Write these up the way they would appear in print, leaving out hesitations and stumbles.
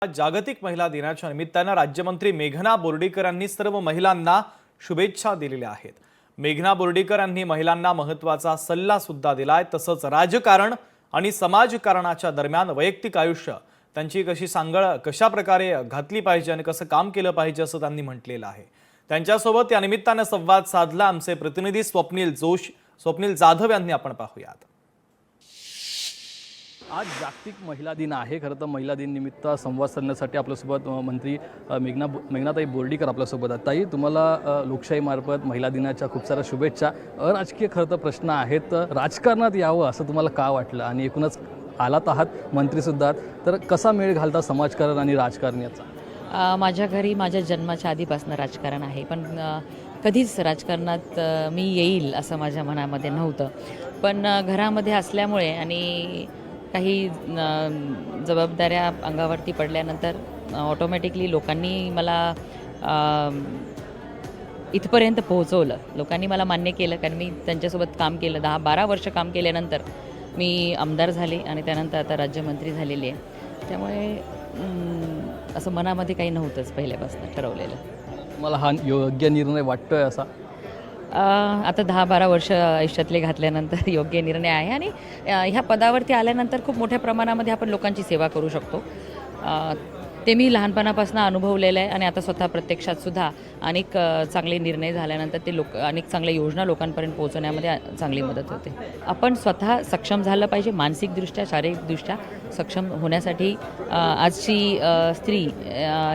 जागतिक महिला दिनाच्या निमित्तानं राज्यमंत्री मेघना बोर्डीकर यांनी सर्व महिलांना शुभेच्छा दिलेल्या आहेत। मेघना बोर्डीकर यांनी महिलांना महत्त्वाचा सल्ला सुद्धा दिलाय। तसंच राजकारण आणि समाजकारणाच्या दरम्यान वैयक्तिक आयुष्य त्यांची कशी सांगड कशा प्रकारे घातली पाहिजे आणि कसं काम केलं पाहिजे असं त्यांनी म्हटलेलं आहे। त्यांच्यासोबत या निमित्तानं संवाद साधला आमचे प्रतिनिधी स्वप्नील जाधव यांनी। आपण पाहूयात। आज जागतिक महिला दिन आहे। खरं तर महिला दिन निमित्त संवाद साधण्यासाठी आपल्यासोबत मंत्री मेघनाताई बोर्डीकर आपल्यासोबत आहेत। ताई, तुम्हाला लोकशाही मार्फत महिला दिनाच्या खूप साऱ्या शुभेच्छा। अराजकीय खरं तर प्रश्न आहेत, राजकारणात यावं असं तुम्हाला का वाटलं आणि एकूणच आलात आहात मंत्रीसुद्धा, तर कसा मेळ घालता समाजकारण आणि राजकारण याचा? माझ्या घरी माझ्या जन्माच्या आधीपासून राजकारण आहे, पण कधीच राजकारणात मी येईल असं माझ्या मनामध्ये नव्हतं। पण घरामध्ये असल्यामुळे आणि काही जबाबदाऱ्या अंगावरती पडल्यानंतर ऑटोमॅटिकली लोकांनी मला इथपर्यंत पोहोचवलं। लोकांनी मला मान्य केलं, कारण मी त्यांच्यासोबत काम केलं। 10-12 वर्ष काम केल्यानंतर मी आमदार झाले आणि त्यानंतर आता राज्यमंत्री झालेली आहे। त्यामुळे असं मनामध्ये काही नव्हतंच पहिल्यापासून ठरवलेलं। मला हा योग्य निर्णय वाटतोय असा? आता 10-12 वर्ष आयुष्यातले घातल्यानंतर योग्य निर्णय आहे आणि ह्या पदावरती आल्यानंतर खूप मोठ्या प्रमाणामध्ये आपण लोकांची सेवा करू शकतो। ते मी लहानपणापासून अनुभवलेलं आहे आणि आता स्वतः प्रत्यक्षात सुद्धा अनेक चांगले निर्णय झाल्यानंतर ते अनेक चांगल्या योजना लोकांपर्यंत पोहोचवण्यामध्ये चांगली मदत होते। आपण स्वतः सक्षम झालं पाहिजे, मानसिकदृष्ट्या शारीरिकदृष्ट्या सक्षम होण्यासाठी आजची स्त्री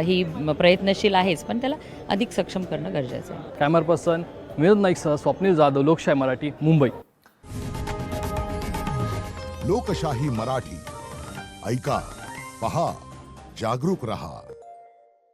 ही प्रयत्नशील आहेच, पण त्याला अधिक सक्षम करणं गरजेचं आहे। कॅमेरा पर्सन विनोद नाईकसह स्वप्नील जाधव, लोकशाही मराठी, मुंबई। लोकशाही मराठी, ऐका, पहा, जागरूक रहा।